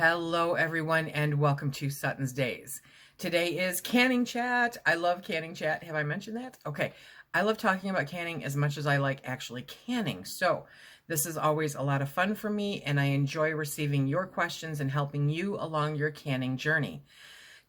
Hello, everyone, and welcome to SuttonsDaze. Today is canning chat. I love canning chat. Have I mentioned that? Okay. I love talking about canning as much as I like actually canning. So this is always a lot of fun for me, and I enjoy receiving your questions and helping you along your canning journey.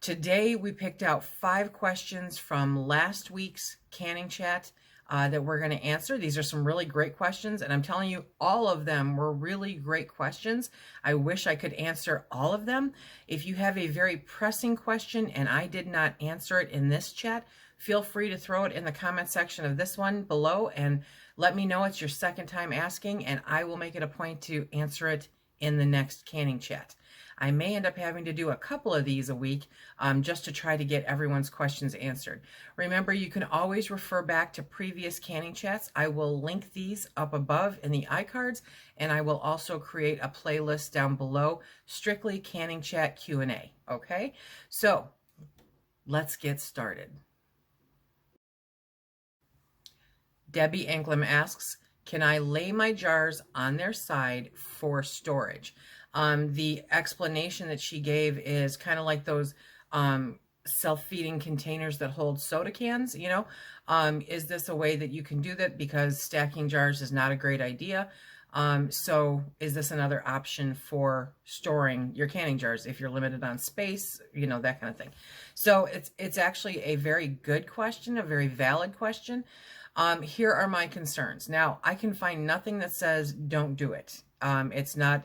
Today, we picked out 5 questions from last week's canning chat that we're going to answer. These are some really great questions, and I'm telling you, all of them were really great questions. I wish I could answer all of them. If you have a very pressing question and I did not answer it in this chat, feel free to throw it in the comment section of this one below and let me know it's your second time asking, and I will make it a point to answer it in the next canning chat. I may end up having to do a couple of these a week just to try to get everyone's questions answered. Remember, you can always refer back to previous canning chats. I will link these up above in the iCards, and I will also create a playlist down below, strictly canning chat Q&A, okay? So let's get started. Debbie Anglem asks, can I lay my jars on their side for storage? The explanation that she gave is kind of like those self-feeding containers that hold soda cans, you know. Is this a way that you can do that? Because stacking jars is not a great idea. So is this another option for storing your canning jars if you're limited on space, you know, that kind of thing. So it's actually a very good question, a very valid question. Here are my concerns. Now, I can find nothing that says don't do it. It's not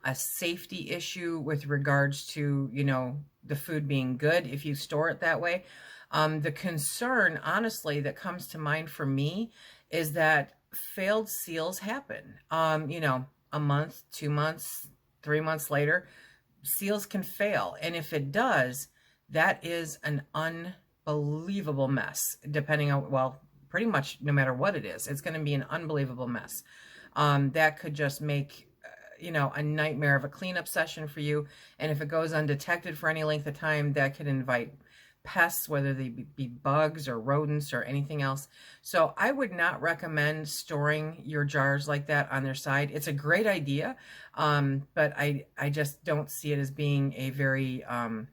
a safety issue with regards to, you know, the food being good if you store it that way. The concern, honestly, that comes to mind for me is that failed seals happen. You know, a month, 2 months, 3 months later, seals can fail. And if it does, that is an unbelievable mess, depending on, well, pretty much no matter what it is, it's going to be an unbelievable mess. That could just make you know, a nightmare of a cleanup session for you. And if it goes undetected for any length of time, that could invite pests, whether they be bugs or rodents or anything else. So I would not recommend storing your jars like that on their side. It's a great idea, but I just don't see it as being a very, you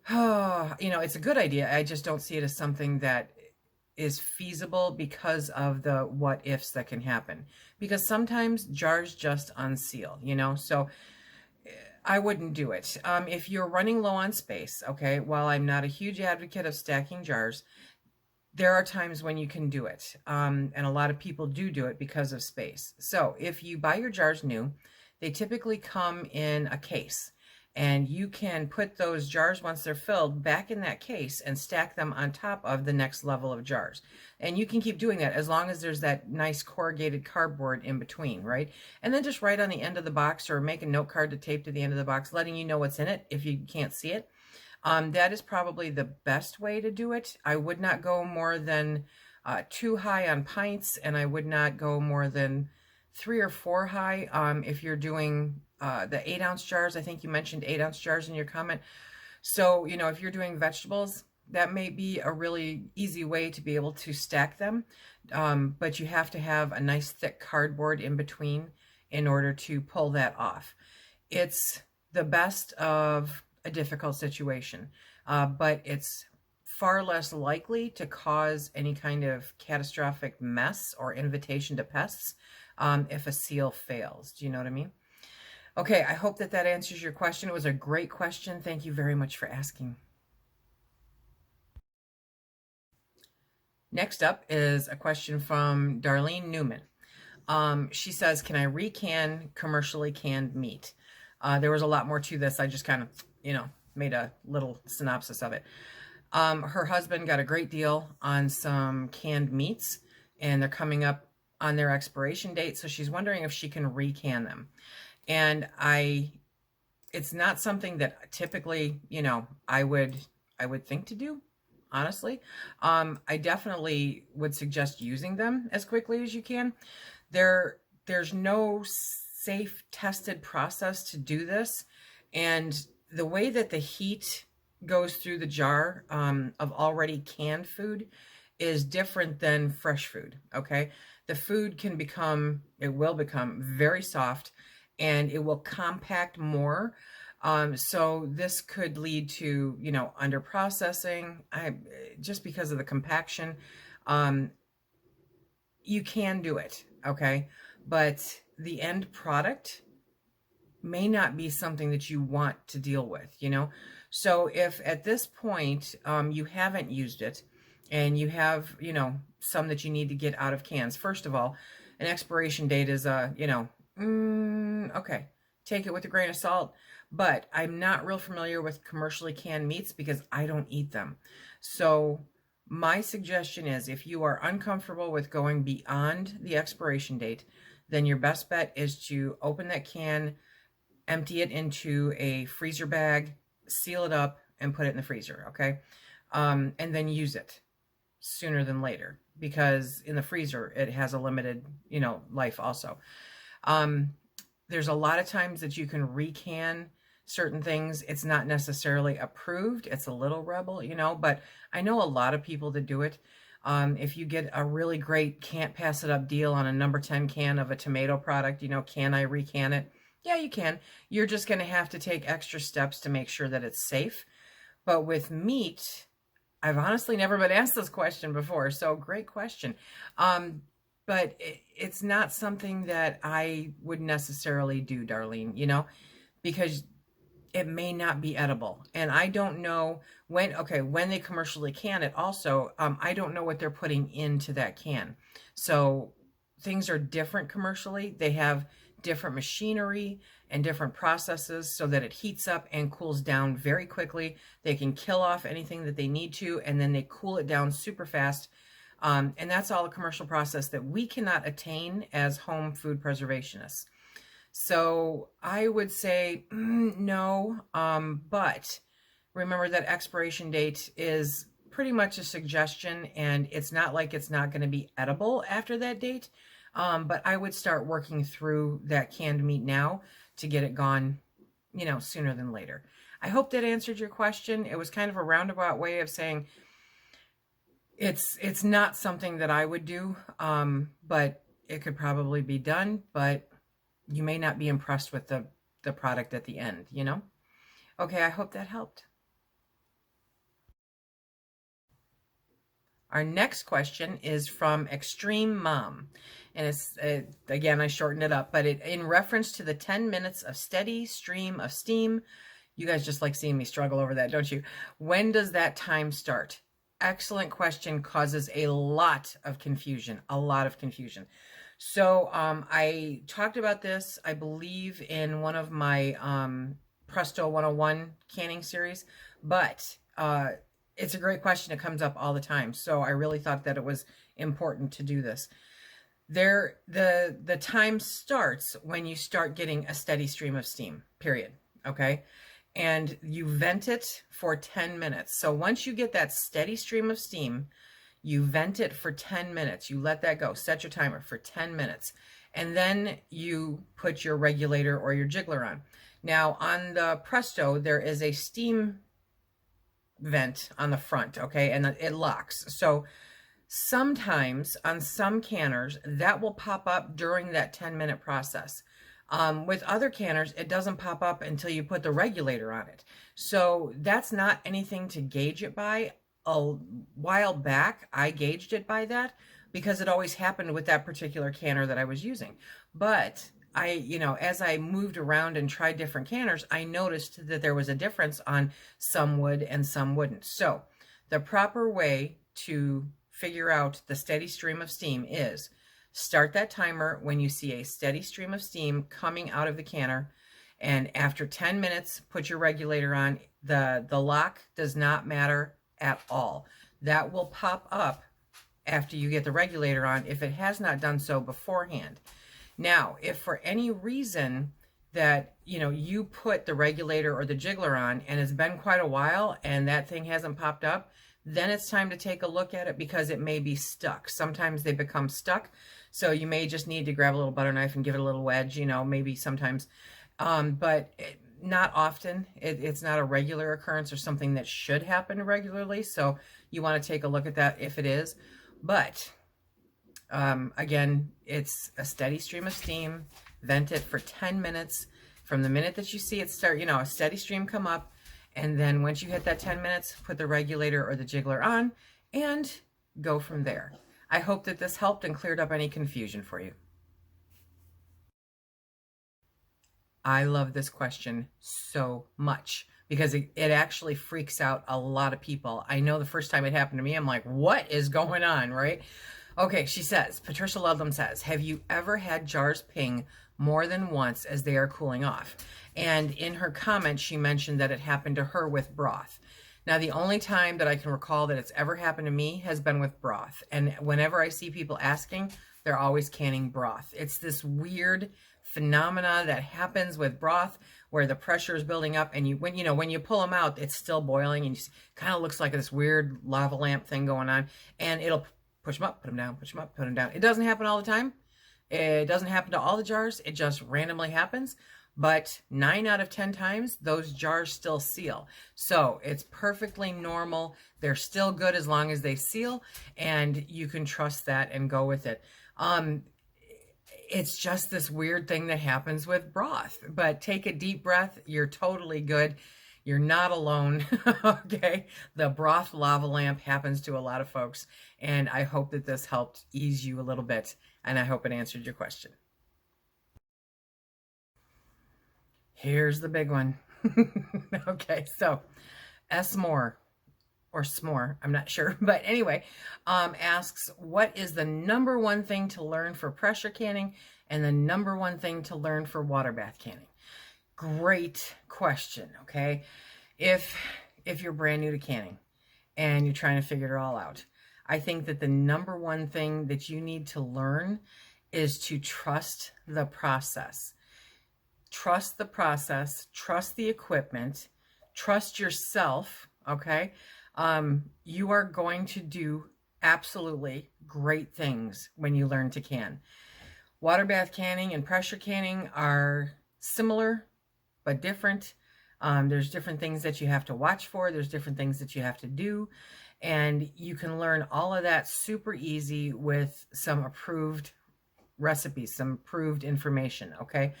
know, it's a good idea. I just don't see it as something that is feasible because of the what ifs that can happen, because sometimes jars just unseal, you know. So I wouldn't do it. If you're running low on space, okay, while I'm not a huge advocate of stacking jars, there are times when you can do it, and a lot of people do it because of space. So if you buy your jars new, they typically come in a case, and you can put those jars, once they're filled, back in that case and stack them on top of the next level of jars. And you can keep doing that as long as there's that nice corrugated cardboard in between, right? And then just write on the end of the box or make a note card to tape to the end of the box, letting you know what's in it if you can't see it. That is probably the best way to do it. I would not go more than 2 high on pints, and I would not go more than 3 or 4 high if you're doing the 8-ounce jars. I think you mentioned 8-ounce jars in your comment. So, you know, if you're doing vegetables, that may be a really easy way to be able to stack them. But you have to have a nice thick cardboard in between in order to pull that off. It's the best of a difficult situation, but it's far less likely to cause any kind of catastrophic mess or invitation to pests if a seal fails. Do you know what I mean? Okay, I hope that answers your question. It was a great question. Thank you very much for asking. Next up is a question from Darlene Newman. She says, can I recan commercially canned meat? There was a lot more to this. I just kind of, you know, made a little synopsis of it. Her husband got a great deal on some canned meats, and they're coming up on their expiration date, so she's wondering if she can recan them. And it's not something that typically, you know, I would think to do, honestly. I definitely would suggest using them as quickly as you can. There's no safe tested process to do this, and the way that the heat goes through the jar of already canned food is different than fresh food. Okay, the food can become, it will become very soft, and it will compact more. So this could lead to, under processing, just because of the compaction. You can do it, okay? But the end product may not be something that you want to deal with. So if at this point you haven't used it and you have, some that you need to get out of cans, first of all, an expiration date is, okay, take it with a grain of salt. But I'm not real familiar with commercially canned meats because I don't eat them. So my suggestion is, if you are uncomfortable with going beyond the expiration date, then your best bet is to open that can, empty it into a freezer bag, seal it up, and put it in the freezer, okay? And then use it sooner than later, because in the freezer, it has a limited, life also. There's a lot of times that you can recan certain things. It's not necessarily approved. It's a little rebel, but I know a lot of people that do it. If you get a really great can't pass it up deal on a number 10 can of a tomato product, can I recan it? Yeah, you can. You're just going to have to take extra steps to make sure that it's safe. But with meat, I've honestly never been asked this question before, so great question. But it's not something that I would necessarily do, Darlene, because it may not be edible. And I don't know when they commercially can it also, I don't know what they're putting into that can. So things are different commercially. They have different machinery and different processes so that it heats up and cools down very quickly. They can kill off anything that they need to, and then they cool it down super fast. And that's all a commercial process that we cannot attain as home food preservationists. So I would say no, but remember that expiration date is pretty much a suggestion, and it's not like it's not going to be edible after that date. But I would start working through that canned meat now to get it gone, sooner than later. I hope that answered your question. It was kind of a roundabout way of saying it's not something that I would do, but it could probably be done, but you may not be impressed with the product at the end, Okay, I hope that helped. Our next question is from Extreme Mom. And it's, again, I shortened it up, but in reference to the 10 minutes of steady stream of steam. You guys just like seeing me struggle over that, don't you? When does that time start? Excellent question. Causes a lot of confusion, So I talked about this, I believe, in one of my Presto 101 canning series, but it's a great question. It comes up all the time. So I really thought that it was important to do this. The time starts when you start getting a steady stream of steam, period. Okay. And you vent it for 10 minutes. So once you get that steady stream of steam, you vent it for 10 minutes. You let that go. Set your timer for 10 minutes. And then you put your regulator or your jiggler on. Now, on the Presto, there is a steam vent on the front, okay? And it locks. So sometimes on some canners, that will pop up during that 10-minute process. With other canners, it doesn't pop up until you put the regulator on it. So that's not anything to gauge it by. A while back, I gauged it by that because it always happened with that particular canner that I was using. But as I moved around and tried different canners, I noticed that there was a difference on some would and some wouldn't. So the proper way to figure out the steady stream of steam is start that timer when you see a steady stream of steam coming out of the canner. And after 10 minutes, put your regulator on. The lock does not matter at all. That will pop up after you get the regulator on if it has not done so beforehand. Now, if for any reason that, you put the regulator or the jiggler on and it's been quite a while and that thing hasn't popped up, then it's time to take a look at it because it may be stuck. Sometimes they become stuck. So you may just need to grab a little butter knife and give it a little wedge, maybe sometimes, but not often. It's not a regular occurrence or something that should happen regularly. So you want to take a look at that if it is. But again, it's a steady stream of steam. vent it for 10 minutes. From the minute that you see it start, a steady stream come up, and then once you hit that 10 minutes, put the regulator or the jiggler on and go from there. I hope that this helped and cleared up any confusion for you. I love this question so much because it actually freaks out a lot of people. I know the first time it happened to me, I'm like, what is going on, right? Okay, she says, Patricia Ludlam says, have you ever had jars ping more than once as they are cooling off? And in her comment, she mentioned that it happened to her with broth. Now, the only time that I can recall that it's ever happened to me has been with broth. And whenever I see people asking, they're always canning broth. It's this weird phenomena that happens with broth where the pressure is building up, and when you pull them out, it's still boiling, and it kind of looks like this weird lava lamp thing going on, and it'll push them up, put them down, push them up, put them down. It doesn't happen all the time. It doesn't happen to all the jars. It just randomly happens. But 9 out of 10 times, those jars still seal. So it's perfectly normal. They're still good as long as they seal, and you can trust that and go with it. It's just this weird thing that happens with broth. But take a deep breath. You're totally good. You're not alone, okay? The broth lava lamp happens to a lot of folks, and I hope that this helped ease you a little bit, and I hope it answered your question. Here's the big one. Okay, so Smore, or Smore, I'm not sure, but anyway, asks, what is the number one thing to learn for pressure canning and the number one thing to learn for water bath canning? Great question, okay? If you're brand new to canning and you're trying to figure it all out, I think that the number one thing that you need to learn is to trust the process. Trust the process, trust the equipment, trust yourself, okay? You are going to do absolutely great things when you learn to can. Water bath canning and pressure canning are similar, but different. There's different things that you have to watch for. There's different things that you have to do. And you can learn all of that super easy with some approved recipes, some approved information, okay?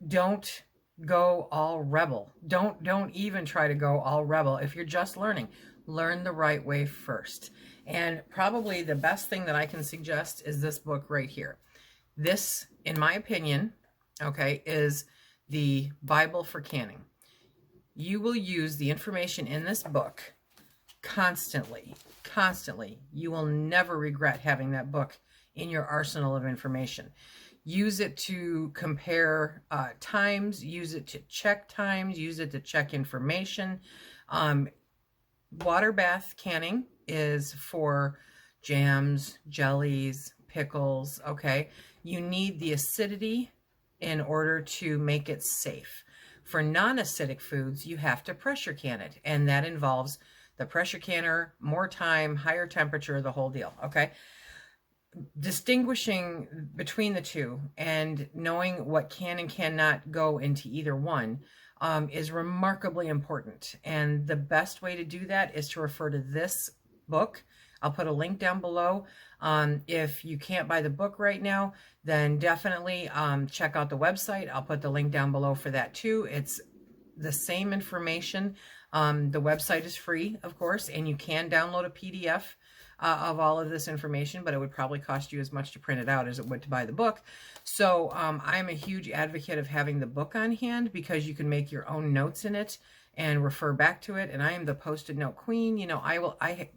Don't go all rebel. Don't even try to go all rebel. If you're just learning, learn the right way first. And probably the best thing that I can suggest is this book right here. This, in my opinion, okay, is the Bible for canning. You will use the information in this book constantly. You will never regret having that book in your arsenal of information. Use it to compare times, use it to check times, use it to check information. Water bath canning is for jams, jellies, pickles, okay? You need the acidity in order to make it safe. For non-acidic foods, you have to pressure can it, and that involves the pressure canner, more time, higher temperature, the whole deal, okay? Distinguishing between the two and knowing what can and cannot go into either one is remarkably important. And the best way to do that is to refer to this book. I'll put a link down below. If you can't buy the book right now, then definitely check out the website. I'll put the link down below for that too. It's the same information. The website is free, of course, and you can download a PDF of all of this information, but it would probably cost you as much to print it out as it would to buy the book. So I'm a huge advocate of having the book on hand because you can make your own notes in it and refer back to it. And I am the post-it note queen. You know, I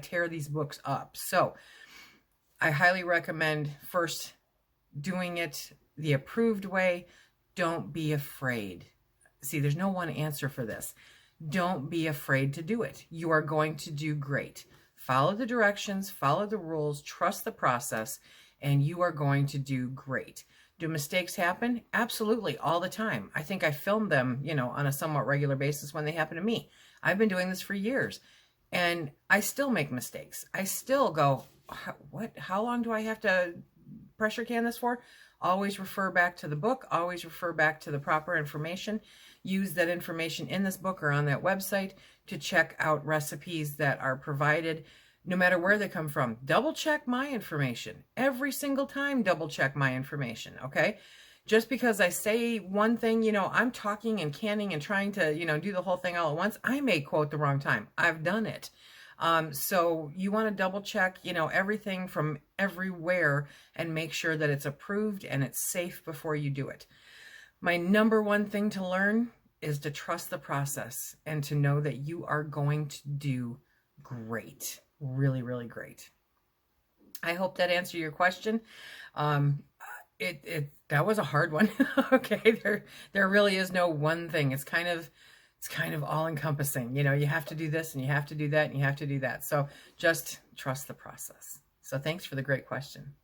tear these books up. So I highly recommend first doing it the approved way. Don't be afraid. See, there's no one answer for this. Don't be afraid to do it. You are going to do great. Follow the directions, follow the rules, trust the process, and you are going to do great. Do mistakes happen? Absolutely, all the time. I think I film them, on a somewhat regular basis when they happen to me. I've been doing this for years, and I still make mistakes. I still go, how long do I have to pressure can this for? Always refer back to the book, always refer back to the proper information. Use that information in this book or on that website to check out recipes that are provided. no matter where they come from. Double check my information. Every single time, double check my information, okay? Just because I say one thing, I'm talking and canning and trying to, do the whole thing all at once, I may quote the wrong time. I've done it. So you want to double check, everything from everywhere and make sure that it's approved and it's safe before you do it. My number one thing to learn is to trust the process and to know that you are going to do great. Really, really great. I hope that answered your question. That was a hard one. Okay, there really is no one thing. It's kind of all encompassing. You have to do this and you have to do that and you have to do that. So just trust the process. So thanks for the great question.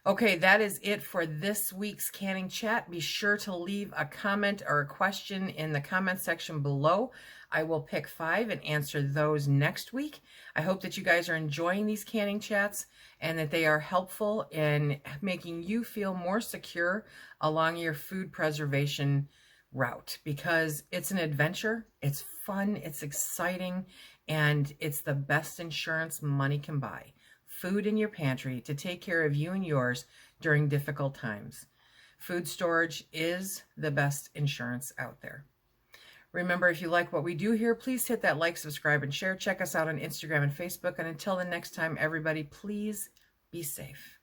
Okay, that is it for this week's Canning Chat. Be sure to leave a comment or a question in the comment section below. I will pick 5 and answer those next week. I hope that you guys are enjoying these canning chats and that they are helpful in making you feel more secure along your food preservation route, because it's an adventure, it's fun, it's exciting, and it's the best insurance money can buy. Food in your pantry to take care of you and yours during difficult times. Food storage is the best insurance out there. Remember, if you like what we do here, please hit that like, subscribe, and share. Check us out on Instagram and Facebook. And until the next time, everybody, please be safe.